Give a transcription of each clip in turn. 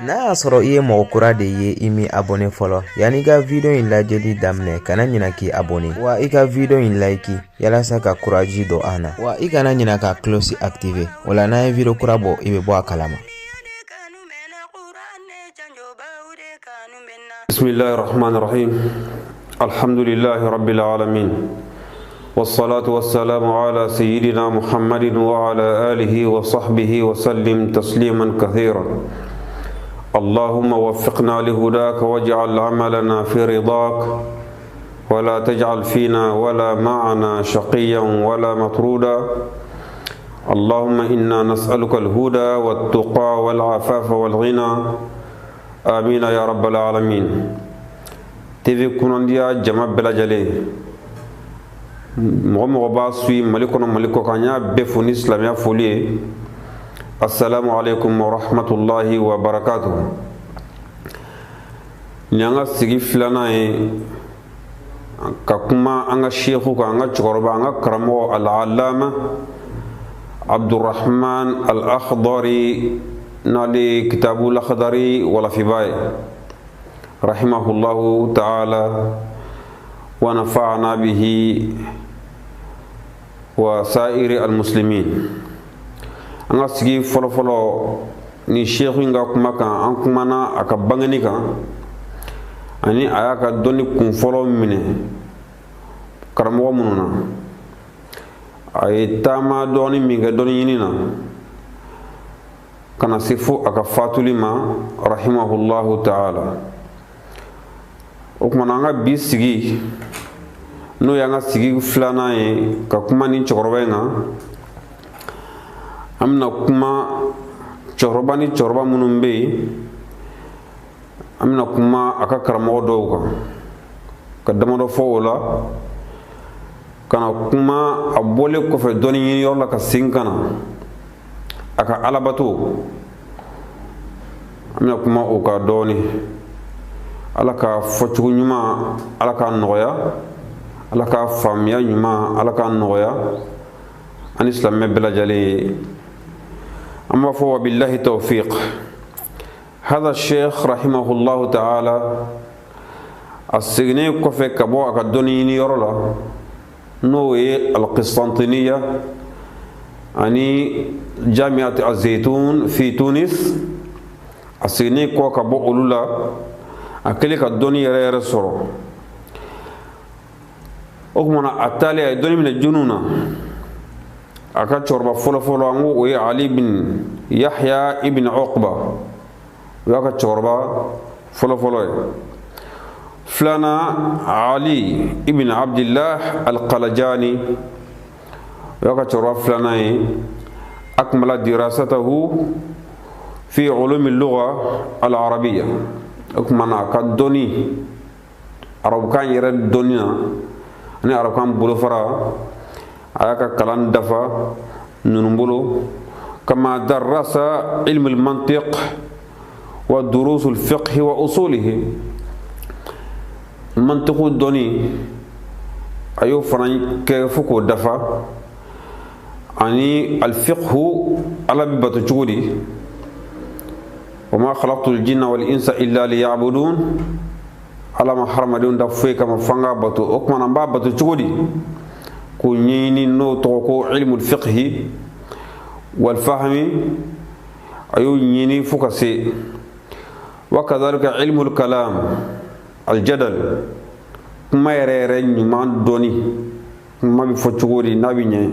n'a y'a sɔrɔ i ye mɔgɔ kura de ye i mi abonné fɔlɔ yani ka video in lajɛli daminɛ kana ɲina k'i abonné wa i ka video in like yalasa ka courage do an na wa i kana ɲina ka cloche activer wala n'a ye video kura bɔ i bɛ bɔ a kalama. Bismillahir Rahmanir Rahim. Alhamdulillahi Rabbil Alamin. والصلاة والسلام على سيدنا محمد وعلى آله وصحبه وسلم تسليما كثيرا. اللهم وفقنا لهداك واجعل عملنا في رضاك ولا تجعل فينا ولا معنا شقيا ولا مطرودا. اللهم إنا نسألك الهدى والتقى والعفاف والغنى آمين يا رب العالمين. تيفي كوننديا جمع بلا جلي مغمغ باسوي ملكنا ملكو كانيا بفوني إسلاميا فولي. السلام عليكم ورحمة الله وبركاته. نيانغا سيغي فلانا كاكما أنغا شيخو كانغا چغربا أنغا كرمو العلامة عبد الرحمن الأخضري نالي كتاب الأخضري ولا في باي رحمه الله تعالى ونفعنا به وسائر المسلمين. anga sigi folo folo ni sheikh nga kuma kan an kuma na aka bangani kan ani aya ka doni kun folo mine karamo mununa ay tama doni minga doni yinina kana sifu aka fatulima rahimahullahu ta'ala o kuma nga bisigi no yanga sigi flana ka kuma ni chokorobenga amna kuma choroba ni choroba munumbe amna kuma aka karamo do ka damado fola kana kuma abole ko fe doni yin yolla ka sinkana aka alabato amna kuma o ka doni alaka fochu nyuma alaka noya alaka famya nyuma alaka noya an islam me bela jali. أما فهو بالله توفيق. هذا الشيخ رحمه الله تعالى السجني كفي كبو أكادوني يرولا نوي القسطنطينية أني جامعة الزيتون في تونس السجني كبو أولولا أكلي كادوني يرسورو أكمنا أتالي أدوني من الجنون aka chorba folo folo angu we Ali bin Yahya ibn Uqba aka chorba folo folo flana Ali ibn Abdullah al-Qalajani aka chorba flana akmala dirasatahu fi ulum al-lugha al-arabiyya akmana kadoni arab kan yere donina ani arab kan bulufara ayaka kalan dafa nunumbulu كما درس علم المنطق ودروس الفقه وأصوله. المنطق الدوني أيو فرن كيفكو دفا أني الفقه على ببتجودي وما خلقت الجن والإنس إلا ليعبدون على ما حرم دون دفوي كما فنغا بتو أكما نبا بتجودي كونيني نو توكو علم الفقه والفهم أيو نيني فكسي. وكذلك علم الكلام الجدل كما يرى نمان دوني كما بفتشوري نبي ني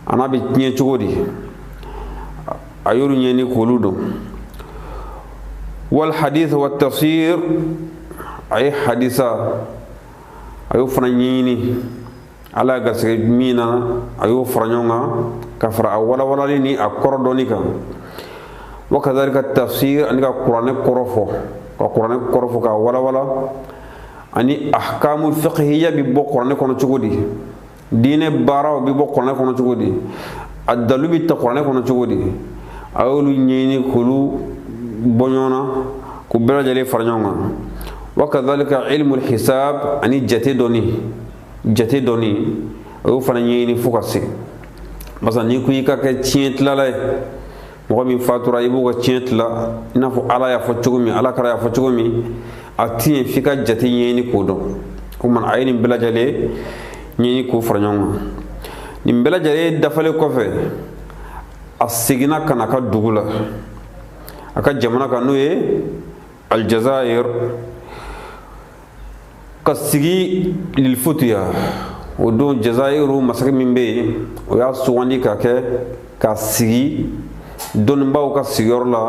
أنا بتنيشوري أيو نيني كولودو. والحديث والتفسير أي حديثا أيو فرنيني ala gasge mina ayo faranyonga kafra wala wala ni akordonika. وكذلك التفسير أنك القرآن كرفو القرآن كرفو كا ولا ولا أني أحكام الفقهية بيبو القرآن كنا تقولي دين بارا بيبو القرآن كنا تقولي الدلو بيت القرآن كنا تقولي أولو نيني كلو بنيونا كبيرة جلي فرنيونا. وكذلك علم الحساب أني جتي دوني أو فرنيني فوكسي بس أني كوي كا كتشين تلالا mɔgɔ min fatura i b'o ka tiɲɛ tila i n'a fɔ ala y'a fɔ cogo min ala kɛra y'a fɔ cogo min a tiɲɛ f'i ka jate ɲɛɲini k'o dɔn o kumana a ye nin bɛɛ lajɛlen ɲɛɲini k'o fara ɲɔgɔn kan nin bɛɛ lajɛlen dafalen kɔfɛ a seginna ka na ka dugu la a ka jamana kan n'o ye Aljazair ka sigi lilfutiya o don Jazairu masakɛ min bɛ yen o y'a sugandi ka kɛ ka sigi dɔnnibaaw ka sigiyɔrɔ la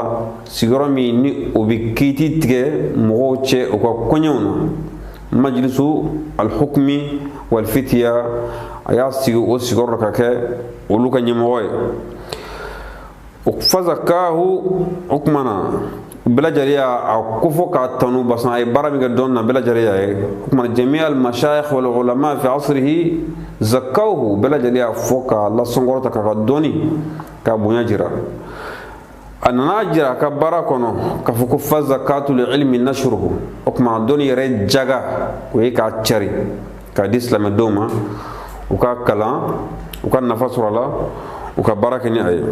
sigiyɔrɔ min ni o bɛ kiiti tigɛ mɔgɔw cɛ u ka kɔɲɛw na majlisu alhukmi walfitiya a y'a sigi o sigiyɔrɔ la ka kɛ olu ka ɲɛmɔgɔ ye fazakahu o kumana bɛɛ lajɛlen y'a kofɔ k'a tanu basan a ye baara min kɛ dɔn na bɛɛ lajɛlen y'a ye o kumana jami al-mashayikh wal ulama fi asrihi zakawhu bɛɛ lajɛlen y'a fɔ k'a lasɔnkɔrɔta k'a ka dɔnni k'a bonya jira a nana jira a ka baara kɔnɔ k'a fɔ ko fazakatul ilmi nashruhu o kumana dɔnni yɛrɛ jaga o ye k'a cari k'a di silamɛdenw ma u ka kalan u ka nafa sɔrɔ a la u ka baara kɛ ni a ye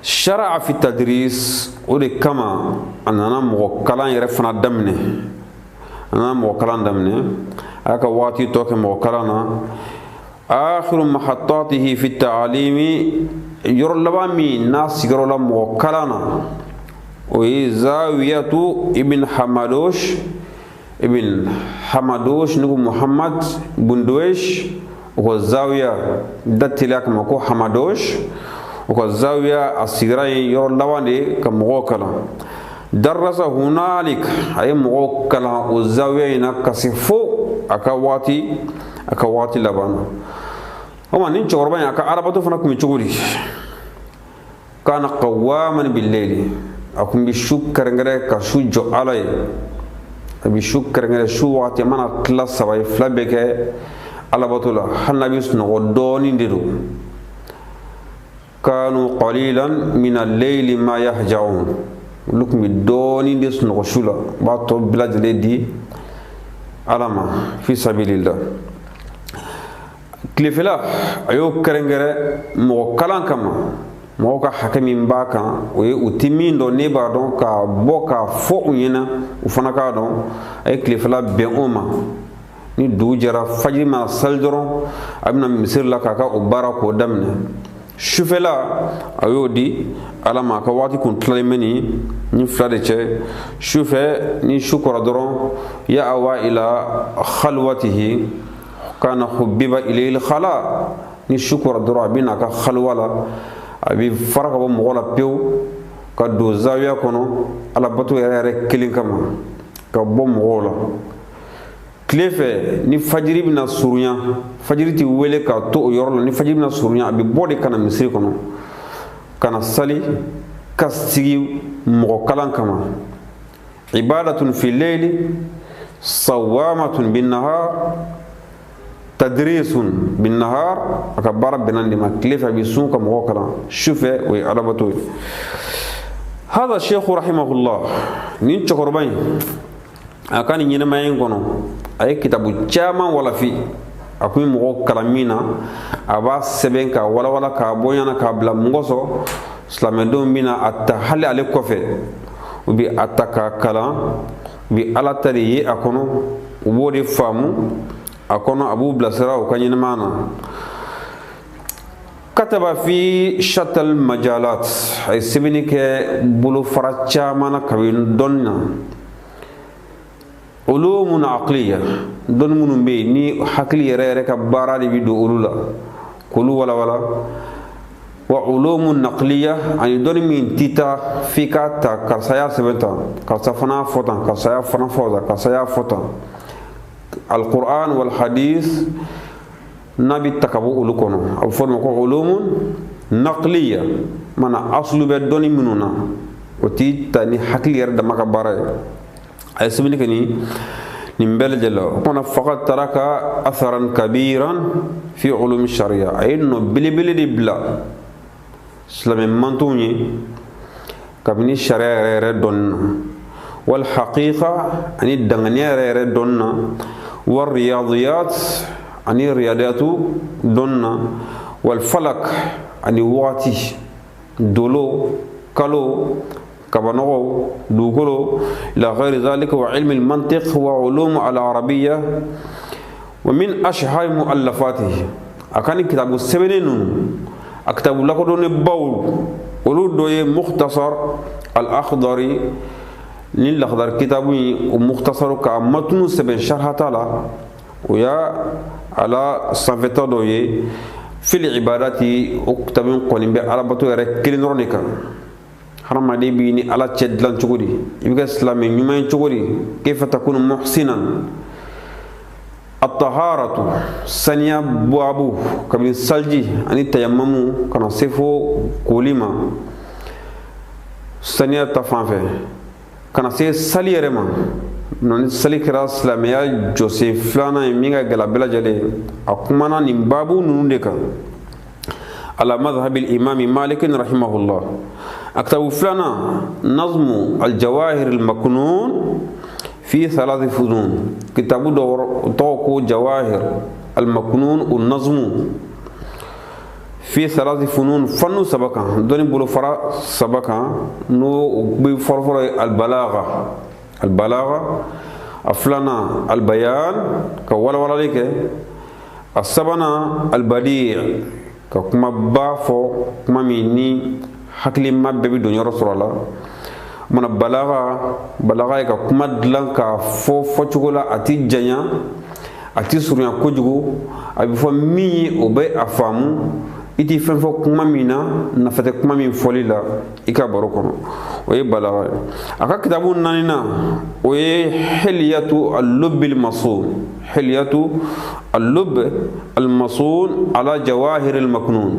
shara'a fi tadris o de kama a nana mɔgɔ kalan yɛrɛ fana daminɛ a nana mɔgɔ kalan daminɛ a y'a ka waati tɔ kɛ mɔgɔ kalan na akhiru mahattatihi fi ta'alimi yɔrɔ laban min n'a sigiyɔrɔ la mɔgɔ kalan na o ye zawiyatu ibn hamadosh nugu muhammad bunduwesh o ko zawiya dateliya kama ko hamadosh o ka zawiya a sigira yen yɔrɔ laban de ka mɔgɔw kalan darasa hunalik a ye mɔgɔw kalan o zawiya in na ka se fo a ka waati laban na o ma nin cɛkɔrɔba in a ka arabato fana tun bɛ cogo di kana qawaman billayli a kun bɛ su kɛrɛnkɛrɛn ka su jɔ ala ye a bɛ su kɛrɛnkɛrɛn su waati a mana tila saba ye fila bɛɛ kɛ alabato la hali n'a bɛ sunɔgɔ dɔɔnin de don kanu qalilan min al-layli ma yahja'un olu tun bɛ dɔɔnin de sunɔgɔ su la u b'a tɔ bɛɛ lajɛlen di ala ma fi sabilillah tilefɛla a y'o kɛrɛnkɛrɛn mɔgɔ kalan kama mɔgɔw ka hakɛ min b'a kan o ye u tɛ min dɔn ne b'a dɔn k'a bɔ k'a fɔ u ɲɛna u fana k'a dɔn a ye tilefɛla bɛn o ma ni dugu jɛra fajiri mana sali dɔrɔn a bɛna misiri la k'a ka o baara k'o daminɛ sufɛla a y'o di ala ma a ka waati kun tilalen bɛ nin fila de cɛ sufɛ ni su kɔrɔ dɔrɔn ya awa ila khalwatihi kana hubbiba ilayhi khala ni su kɔrɔ dɔrɔn a bɛ na a ka khalwa la a bɛ fara ka bɔ mɔgɔ la pewu ka don zawiya kɔnɔ alabato yɛrɛ kelen kama ka bɔ mɔgɔw la tile fɛ ni fajiri bɛna surunya fajiri tɛ wele k'a to o yɔrɔ la ni fajiri bɛna surunya a bɛ bɔ de ka na misiri kɔnɔ ka na sali ka sigi mɔgɔ kalan kama ibadatun fi layli sawamatun bin nahar tadrisun bin nahar a ka baara bɛnna de ma tile fɛ a bɛ sun ka mɔgɔ kalan su fɛ o ye alabato ye hada sheikhu rahimahullah nin cɛkɔrɔba in a ka nin ɲɛnamaya in kɔnɔ a ye kitabu caman walafi a kun bɛ mɔgɔw kalan min na a b'a sɛbɛn k'a walawala k'a bɔ ɲɛna k'a bila mɔgɔ sɔrɔ silamɛdenw bɛ na a ta hali ale kɔfɛ u bɛ a ta k'a kalan u bɛ ala ta de ye a kɔnɔ u b'o de faamu a kɔnɔ a b'u bilasira u ka ɲɛnamaya na kataba fi shatal majalat a ye sɛbɛnni kɛ bolofara caman na kabini dɔnni na ulumun aqliya dɔnni minnu bɛ yen ni hakili yɛrɛ ka baara de bɛ don olu la k'olu walawala wa ulumun naqliya ani dɔnni min tɛ taa f'i k'a ta karisa y'a sɛbɛn tan karisa fana y'a fɔ tan karisa y'a fana fɔ tan karisa y'a fɔ tan alquran wal hadith n'a bɛ ta ka bɔ olu kɔnɔ a bɛ fɔ o ma ko ulumun naqliya mana aslu bɛ dɔnni minnu na o tɛ ta ni hakili yɛrɛ dama ka baara ye a ye sɛbɛnni kɛ nin bɛɛ lajɛlen la o kumana faqad taraka atharan kabiran fi ulum sharia a ye nɔ belebele de bila silamɛ mantonw ye kabini sariya yɛrɛ dɔnni na wal haqiqa ani danganiya yɛrɛ dɔnni na wal riyadiyat ani riyadiyatu dɔnni na wal falak ani wagati dolo kalo kabanogo dugolo ila ghairi dhalika wa ilmi al-mantiq wa ulum al-arabiyya wa min ashhar muallafatihi akani kitabu sebenenu aktabu lakodone bawl ولو دوي مختصر الأخضري للأخضر كتابه مختصر كمتن سبن شرح تعالى ويا على صفته دوي في العبادات وكتابين قولين بعربته يركلين رونيكا حرام دي بيني على تشدلان تقولي يبقى إسلامي يومين تقولي كيف تكون محسنا الطهارة سنيا بوابو كمن سلجي أني تيممو كنا سيفو كوليما سنيا تفانفه كنا سي سلي رما نون سلي كراس لاميا جوسيف فلانا يمينغا غلا بلا جلي أكمانا نبابو نوندكا على مذهب الإمام مالك رحمه الله أكتب فلانا نظم الجواهر المكنون في 3 فنون كتاب توكو جواهر المكنون والنظم في 3 فنون فن سبقا دوني بولو فرا سبقا نو بفرفر البلاغة أفلانا البيان كولا ولا ليك السبنا البديع كما بافو كما ميني حكلي ما بيبي دنيا رسول الله من balaga ka kuma dilan ka fo cogo la ati janya ati surunya kojugu abi fo mi o be afamu iti fen fo kuma mina na fate kuma min foli la ika baro kono o ye balaga aka kitabu nanina o ye hilyatu al-lubb al-masun hilyatu al-lubb al-masun ala jawahir al-maknun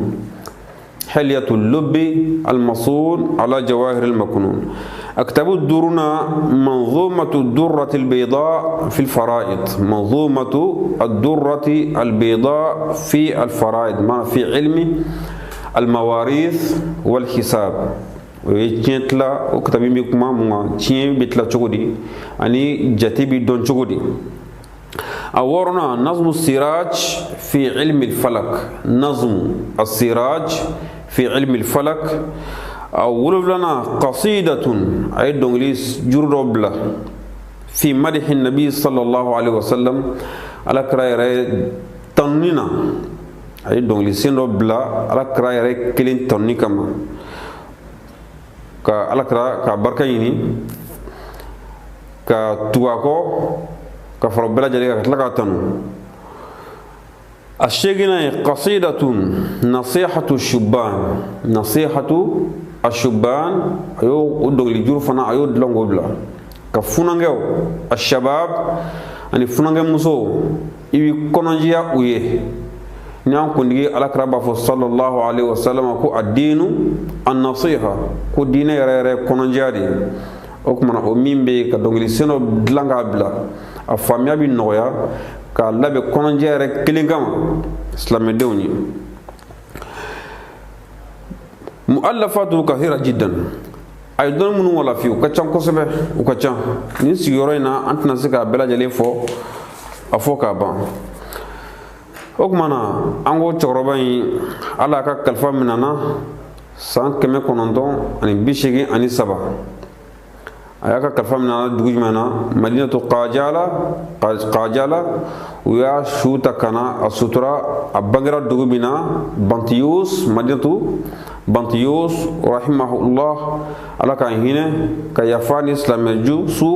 حلية اللب المصون على جواهر المكنون أكتب الدرنا منظومة الدرة البيضاء في الفرائض منظومة الدرة البيضاء في الفرائض ما في علم المواريث والحساب ويجتلا أكتب بكما مع تين بتلا تقولي أني جتبي دون تقولي أورنا نظم السراج في علم الفلك نظم السراج في علم الفلك أو لنا قصيدة أي دونغليس جردوبلا في مدح النبي صلى الله عليه وسلم على كراي تنينا أي دونغليس جردوبلا على كراي كلين تني كما على كرا كبركيني كتواكو كفر بلا جليك تلقاتنو الشيخنا قصيدة نصيحة الشبان نصيحة الشبان أيو ودو لجور فنا أيو دلون بلا كفونانجو الشباب أني فونانجو مسو إبي كونانجيا ويه نعم كندي على كرابة صلى الله عليه وسلم كو الدين النصيحة كو دين يرى كونانجيا دي أكمنا أمين بي كدونغلي سينو دلانغا بلا أفاميا بي نويا كالله بكونجيا رك كلينغام إسلام دوني مؤلفاته كثيرة جدا أيضا من ولا فيه كتشان كسبه وكتشان نسي يورينا أنت نسيك بلا جلي فو أفوكا بان أكمنا أنغو تقربين على كالفا مننا سان كمي كونندون أني بيشيغي أني سبا أياك كالفا مننا دوج منا مدينة قاجالة ويا شوتا كنا السطرة أبغرا دوج منا بنتيوس مدينة بنتيوس رحمه الله على كهينة كيافان إسلام جو سو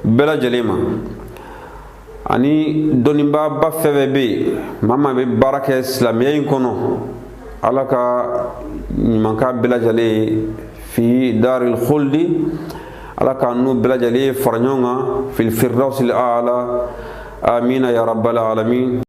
بلا جليما أني دونيبا بفبي ماما ببركة إسلامية يكونوا على كا نمكا بلا جلي في دار الخلد على كأنه بلا جلي فرنيونا في الفردوس الأعلى آمين يا رب العالمين.